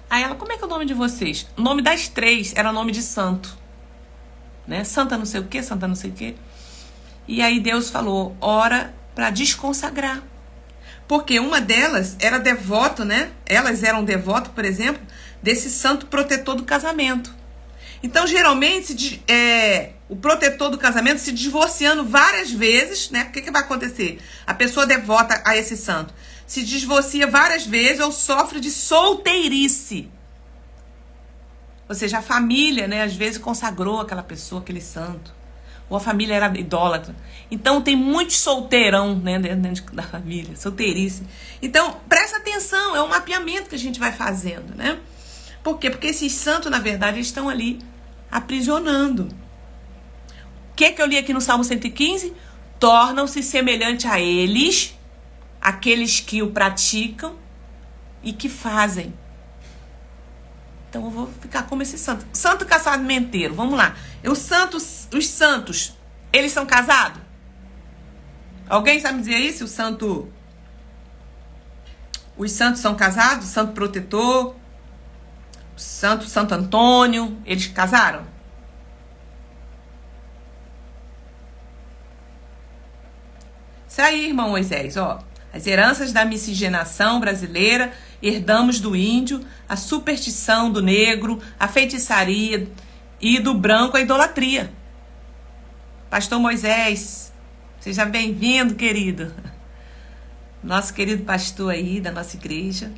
Aí ela: como é que é o nome de vocês? O nome das 3 era nome de santo. Né? Santa não sei o que, santa não sei o que. E aí Deus falou: ora para desconsagrar. Porque uma delas era devoto, né? Elas eram devotas, por exemplo, desse santo protetor do casamento. Então, geralmente, o protetor do casamento se divorciando várias vezes, né? O que vai acontecer? A pessoa devota a esse santo se divorcia várias vezes ou sofre de solteirice. Ou seja, a família, né, às vezes consagrou aquela pessoa, aquele santo. Ou a família era idólatra. Então, tem muitos solteirão, né, dentro da família, solteirice. Então, presta atenção, é um mapeamento que a gente vai fazendo, né? Por quê? Porque esses santos, na verdade, eles estão ali aprisionando. O que eu li aqui no Salmo 115? Tornam-se semelhantes a eles, aqueles que o praticam e que fazem. Então eu vou ficar como esse santo. Santo casamenteiro, vamos lá. Os santos, eles são casados? Alguém sabe dizer isso? Os santos são casados? Santo protetor, Santo Antônio, eles casaram? Isso aí, irmão Moisés, ó. As heranças da miscigenação brasileira herdamos do índio, a superstição do negro, a feitiçaria e do branco a idolatria. Pastor Moisés, seja bem-vindo, querido. Nosso querido pastor aí da nossa igreja.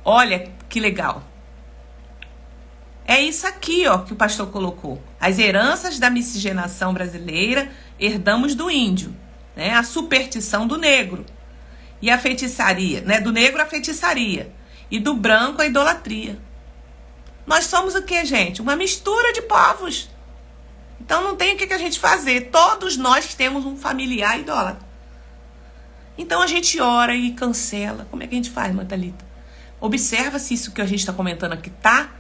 Olha que legal. É isso aqui, ó, que o pastor colocou. As heranças da miscigenação brasileira herdamos do índio, né? A superstição do negro. E a feitiçaria, né? Do negro a feitiçaria. E do branco a idolatria. Nós somos o que, gente? Uma mistura de povos. Então não tem o que a gente fazer. Todos nós temos um familiar idólatra. Então a gente ora e cancela. Como é que a gente faz, irmã Thalita? Observa se isso que a gente está comentando aqui tá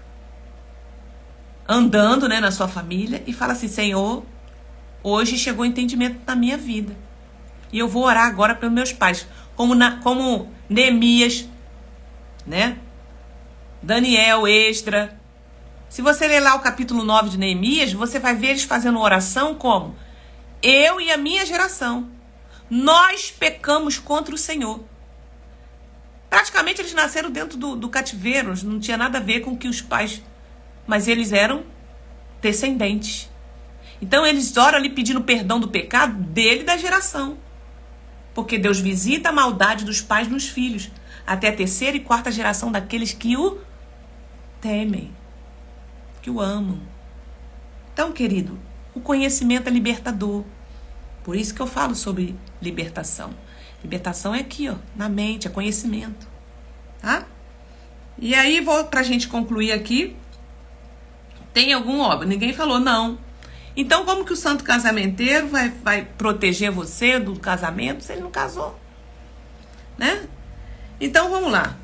andando, né, na sua família. E fala assim: Senhor, hoje chegou o entendimento na minha vida. E eu vou orar agora pelos meus pais. Como Neemias, né? Daniel, Esdra. Se você ler lá o capítulo 9 de Neemias, você vai ver eles fazendo oração como: eu e a minha geração, nós pecamos contra o Senhor. Praticamente eles nasceram dentro do cativeiro, não tinha nada a ver com que os pais... Mas eles eram descendentes. Então eles oram ali pedindo perdão do pecado dele e da geração. Porque Deus visita a maldade dos pais nos filhos, até a terceira e quarta geração daqueles que o temem, que o amam. Então, querido, o conhecimento é libertador. Por isso que eu falo sobre libertação. Libertação é aqui, ó, na mente, é conhecimento. Tá? E aí, pra gente concluir aqui, tem algum óbvio? Ninguém falou não. Então, como que o santo casamenteiro vai proteger você do casamento se ele não casou? Né? Então, vamos lá.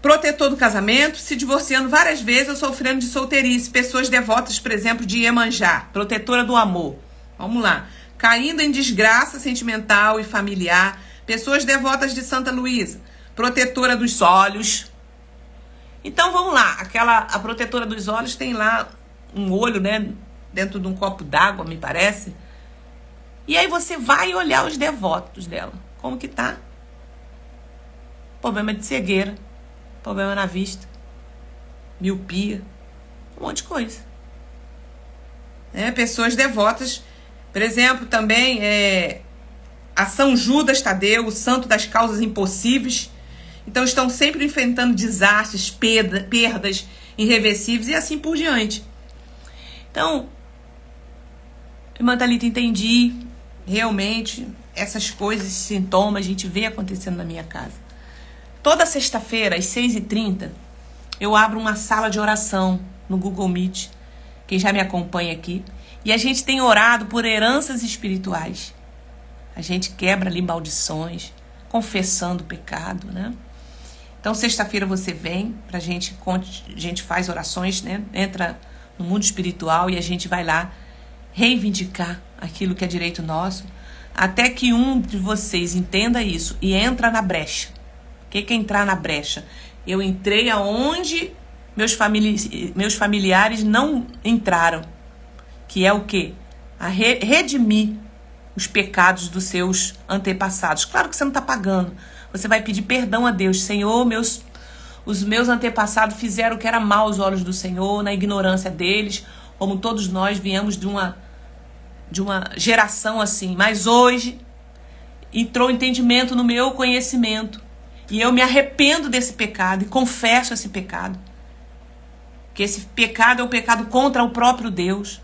Protetor do casamento, se divorciando várias vezes ou sofrendo de solteirice. Pessoas devotas, por exemplo, de Iemanjá, protetora do amor. Vamos lá. Caindo em desgraça sentimental e familiar. Pessoas devotas de Santa Luísa, protetora dos olhos. Então, vamos lá. A protetora dos olhos tem lá um olho, né? Dentro de um copo d'água, me parece. E aí você vai olhar os devotos dela. Como que tá? Problema de cegueira. Problema na vista, miopia, um monte de coisa. Pessoas devotas, por exemplo, também a São Judas Tadeu, o santo das causas impossíveis. Então estão sempre enfrentando desastres, perdas irreversíveis e assim por diante. Então, irmã Thalita, entendi realmente essas coisas, esses sintomas, a gente vê acontecendo na minha casa. Toda sexta-feira, às 6h30, eu abro uma sala de oração no Google Meet, quem já me acompanha aqui, e a gente tem orado por heranças espirituais. A gente quebra ali maldições, confessando o pecado, né? Então, sexta-feira você vem, a gente faz orações, né? Entra no mundo espiritual e a gente vai lá reivindicar aquilo que é direito nosso, até que um de vocês entenda isso e entra na brecha. O que é entrar na brecha? Eu entrei aonde meus familiares não entraram. Que é o quê? A redimir os pecados dos seus antepassados. Claro que você não está pagando. Você vai pedir perdão a Deus. Senhor, os meus antepassados fizeram o que era mal aos olhos do Senhor, na ignorância deles, como todos nós viemos de uma geração assim. Mas hoje entrou entendimento no meu conhecimento. E eu me arrependo desse pecado e confesso esse pecado. Que esse pecado é um pecado contra o próprio Deus.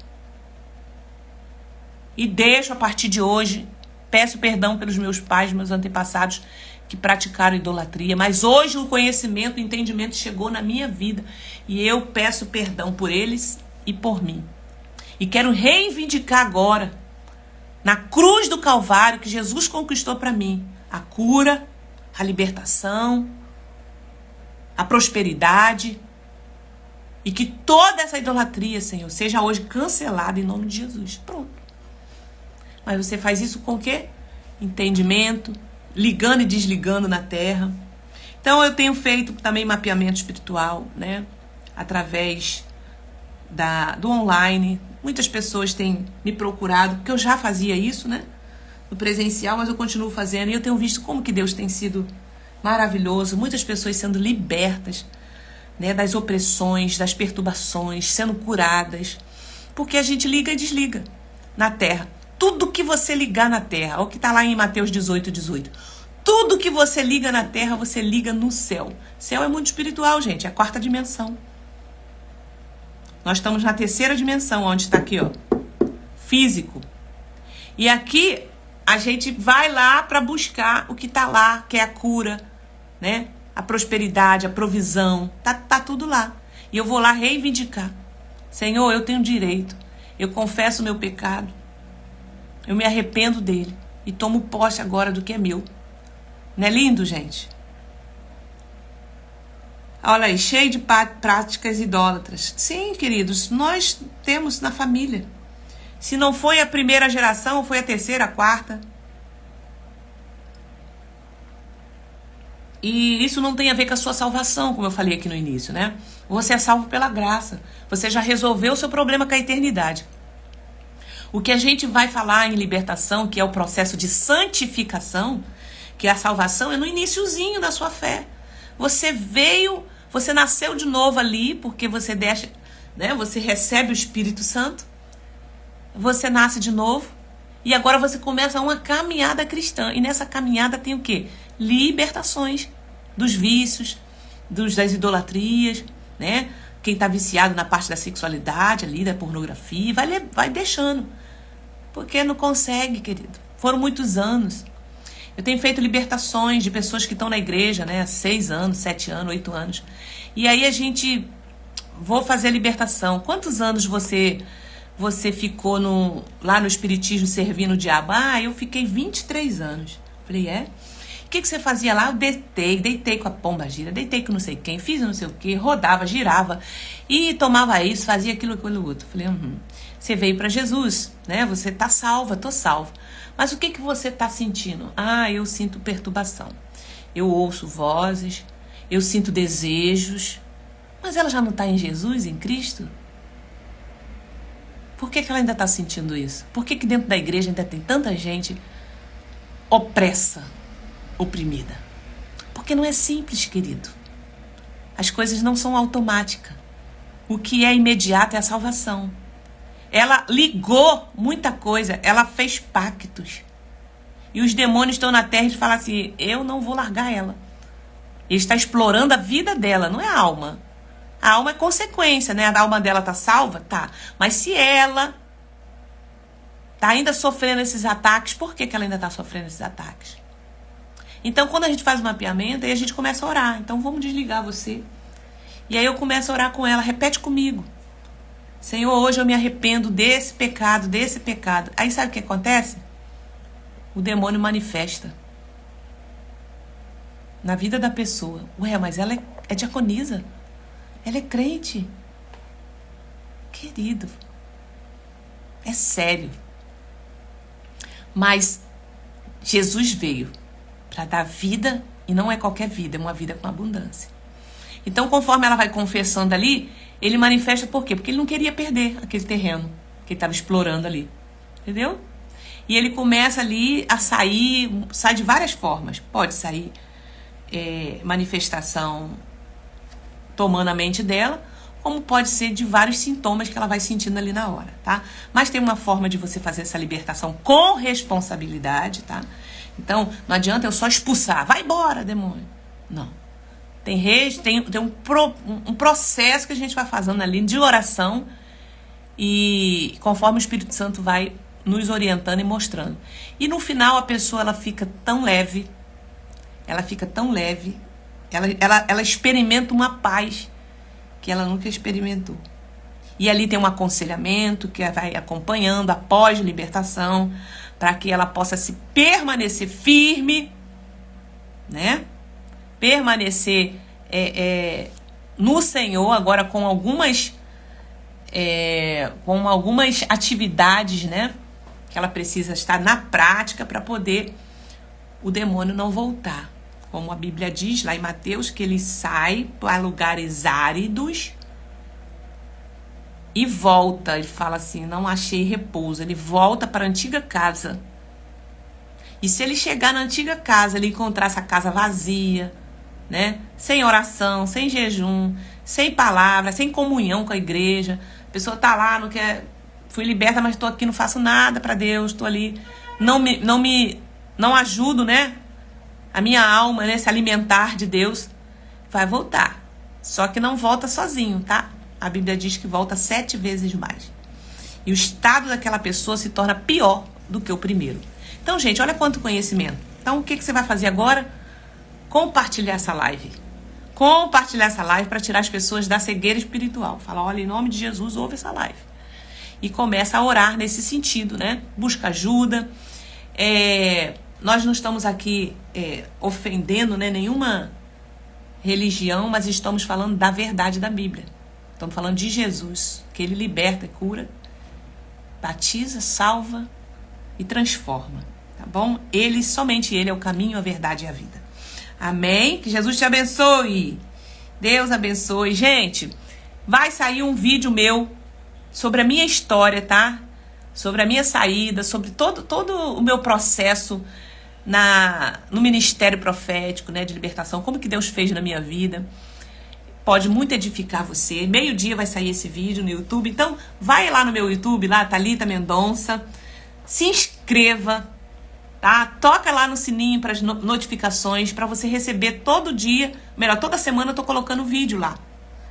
E deixo a partir de hoje, peço perdão pelos meus pais, meus antepassados que praticaram idolatria. Mas hoje o conhecimento, o entendimento chegou na minha vida. E eu peço perdão por eles e por mim. E quero reivindicar agora, na cruz do Calvário, que Jesus conquistou para mim, a cura, a libertação, a prosperidade, e que toda essa idolatria, Senhor, seja hoje cancelada em nome de Jesus. Pronto. Mas você faz isso com o quê? Entendimento, ligando e desligando na terra. Então eu tenho feito também mapeamento espiritual, né? Através do online. Muitas pessoas têm me procurado, porque eu já fazia isso, né? No presencial, mas eu continuo fazendo. E eu tenho visto como que Deus tem sido maravilhoso. Muitas pessoas sendo libertas, né, das opressões, das perturbações, sendo curadas. Porque a gente liga e desliga na terra. Tudo que você ligar na terra, é o que está lá em Mateus 18:18. Tudo que você liga na terra, você liga no céu. Céu é muito espiritual, gente. É a quarta dimensão. Nós estamos na terceira dimensão, onde está aqui, ó, físico. E aqui a gente vai lá para buscar o que está lá, que é a cura, né? A prosperidade, a provisão. Tá tudo lá. E eu vou lá reivindicar. Senhor, eu tenho direito. Eu confesso o meu pecado. Eu me arrependo dele. E tomo posse agora do que é meu. Não é lindo, gente? Olha aí, cheio de práticas idólatras. Sim, queridos, nós temos na família. Se não foi a primeira geração, foi a terceira, a quarta. E isso não tem a ver com a sua salvação, como eu falei aqui no início, né? Você é salvo pela graça. Você já resolveu o seu problema com a eternidade. O que a gente vai falar em libertação, que é o processo de santificação, que é a salvação, é no iniciozinho da sua fé. Você veio, você nasceu de novo ali, porque você deixa, né? Você recebe o Espírito Santo. Você nasce de novo. E agora você começa uma caminhada cristã. E nessa caminhada tem o quê? Libertações dos vícios, das idolatrias, né? Quem está viciado na parte da sexualidade ali, da pornografia, vai deixando. Porque não consegue, querido. Foram muitos anos. Eu tenho feito libertações de pessoas que estão na igreja, né? Há 6 anos, 7 anos, 8 anos. E aí vou fazer a libertação. Quantos anos você ficou lá no espiritismo servindo o diabo? Eu fiquei 23 anos. Falei, é? O que você fazia lá? Eu deitei com a pomba gira, deitei com não sei quem, fiz não sei o que, rodava, girava e tomava isso, fazia aquilo outro. Falei, você veio para Jesus, né? Você tá salva, tô salvo. Mas o que você tá sentindo? Eu sinto perturbação. Eu ouço vozes, eu sinto desejos. Mas ela já não tá em Jesus, em Cristo? Por que ela ainda tá sentindo isso? Por que dentro da igreja ainda tem tanta gente opressa? Oprimida. Porque não é simples, querido. As coisas não são automáticas. O que é imediato é a salvação. Ela ligou muita coisa, ela fez pactos. E os demônios estão na terra e falam assim, eu não vou largar ela. Ele está explorando a vida dela, não é a alma. A alma é consequência, né? A alma dela tá salva? Tá. Mas se ela tá ainda sofrendo esses ataques, por que ela ainda tá sofrendo esses ataques? Então, quando a gente faz o mapeamento, aí a gente começa a orar. Então, vamos desligar você. E aí eu começo a orar com ela. Repete comigo. Senhor, hoje eu me arrependo desse pecado, desse pecado. Aí sabe o que acontece? O demônio manifesta na vida da pessoa. Ué, mas ela é diaconisa. Ela é crente. Querido. É sério. Mas Jesus veio para dar vida, e não é qualquer vida, é uma vida com abundância. Então, conforme ela vai confessando ali, ele manifesta por quê? Porque ele não queria perder aquele terreno que ele estava explorando ali. Entendeu? E ele começa ali a sair, sai de várias formas. Pode sair manifestação tomando a mente dela, como pode ser de vários sintomas que ela vai sentindo ali na hora, tá? Mas tem uma forma de você fazer essa libertação com responsabilidade, tá? Então, não adianta eu só expulsar. Vai embora, demônio. Não. Tem um processo que a gente vai fazendo ali de oração e conforme o Espírito Santo vai nos orientando e mostrando. E no final a pessoa ela fica tão leve, ela experimenta uma paz que ela nunca experimentou. E ali tem um aconselhamento que vai acompanhando após a libertação, para que ela possa se permanecer firme, né? Permanecer no Senhor, agora com algumas atividades, né? Que ela precisa estar na prática para poder o demônio não voltar. Como a Bíblia diz lá em Mateus, que ele sai para lugares áridos e volta. Ele fala assim, não achei repouso. Ele volta para a antiga casa. E se ele chegar na antiga casa, ele encontrar essa casa vazia, né? Sem oração, sem jejum, sem palavra, sem comunhão com a igreja. A pessoa tá lá, não quer... Fui liberta, mas estou aqui, não faço nada para Deus. Estou ali, não ajudo, né? A minha alma, né, se alimentar de Deus, vai voltar. Só que não volta sozinho, tá? A Bíblia diz que volta 7 vezes mais. E o estado daquela pessoa se torna pior do que o primeiro. Então, gente, olha quanto conhecimento. Então, o que você vai fazer agora? Compartilhar essa live. Compartilhar essa live para tirar as pessoas da cegueira espiritual. Fala, olha, em nome de Jesus, ouve essa live. E começa a orar nesse sentido, né? Busca ajuda. Nós não estamos aqui ofendendo, né, religião, mas estamos falando da verdade da Bíblia. Estamos falando de Jesus, que ele liberta e cura, batiza, salva e transforma, tá bom? Somente ele é o caminho, a verdade e a vida. Amém? Que Jesus te abençoe. Deus abençoe. Gente, vai sair um vídeo meu sobre a minha história, tá? Sobre a minha saída, sobre todo o meu processo no ministério profético, né, de libertação, como que Deus fez na minha vida. Pode muito edificar você. 12:00 vai sair esse vídeo no YouTube. Então, vai lá no meu YouTube, lá, Thalita Mendonça. Se inscreva, tá? Toca lá no sininho para as notificações, para você receber todo dia. Melhor, toda semana eu tô colocando vídeo lá.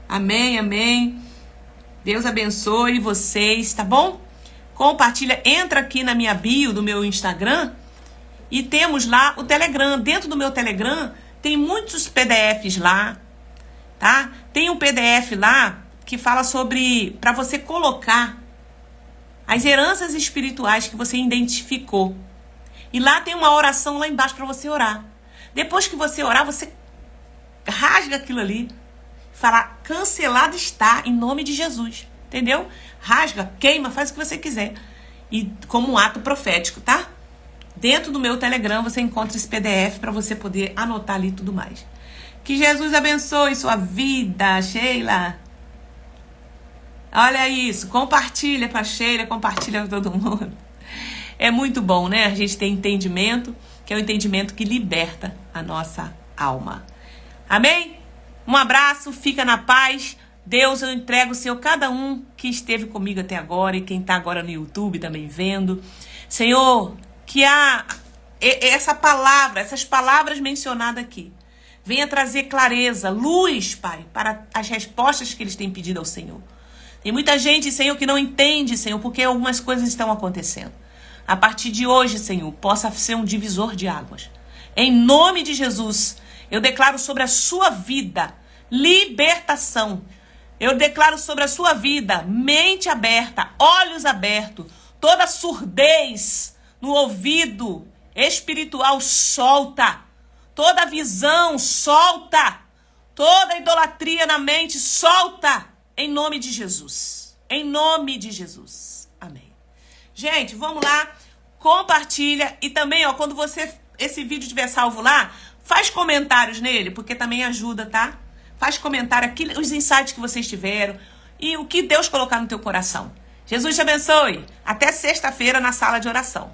Amém, amém. Deus abençoe vocês, tá bom? Compartilha, entra aqui na minha bio do meu Instagram e temos lá o Telegram. Dentro do meu Telegram tem muitos PDFs lá, tá? Tem um PDF lá que fala sobre, para você colocar as heranças espirituais que você identificou. E lá tem uma oração lá embaixo para você orar. Depois que você orar, você rasga aquilo ali, fala, cancelado está em nome de Jesus. Entendeu? Rasga, queima, faz o que você quiser. E como um ato profético, tá? Dentro do meu Telegram você encontra esse PDF para você poder anotar ali tudo mais. Que Jesus abençoe sua vida, Sheila. Olha isso, compartilha para Sheila, compartilha para todo mundo. É muito bom, né? A gente tem entendimento, que é o entendimento que liberta a nossa alma. Amém? Um abraço, fica na paz. Deus, eu entrego, Senhor, cada um que esteve comigo até agora e quem está agora no YouTube também vendo. Senhor, que essa palavra, essas palavras mencionadas aqui, venha trazer clareza, luz, Pai, para as respostas que eles têm pedido ao Senhor. Tem muita gente, Senhor, que não entende, Senhor, porque algumas coisas estão acontecendo. A partir de hoje, Senhor, possa ser um divisor de águas. Em nome de Jesus, eu declaro sobre a sua vida libertação. Eu declaro sobre a sua vida mente aberta, olhos abertos, toda surdez no ouvido espiritual solta, toda visão solta, toda idolatria na mente solta, em nome de Jesus. Em nome de Jesus. Amém. Gente, vamos lá, compartilha e também, ó, quando esse vídeo estiver salvo lá, faz comentários nele, porque também ajuda, tá? Faz comentário aqui, os insights que vocês tiveram e o que Deus colocar no teu coração. Jesus te abençoe. Até sexta-feira na sala de oração.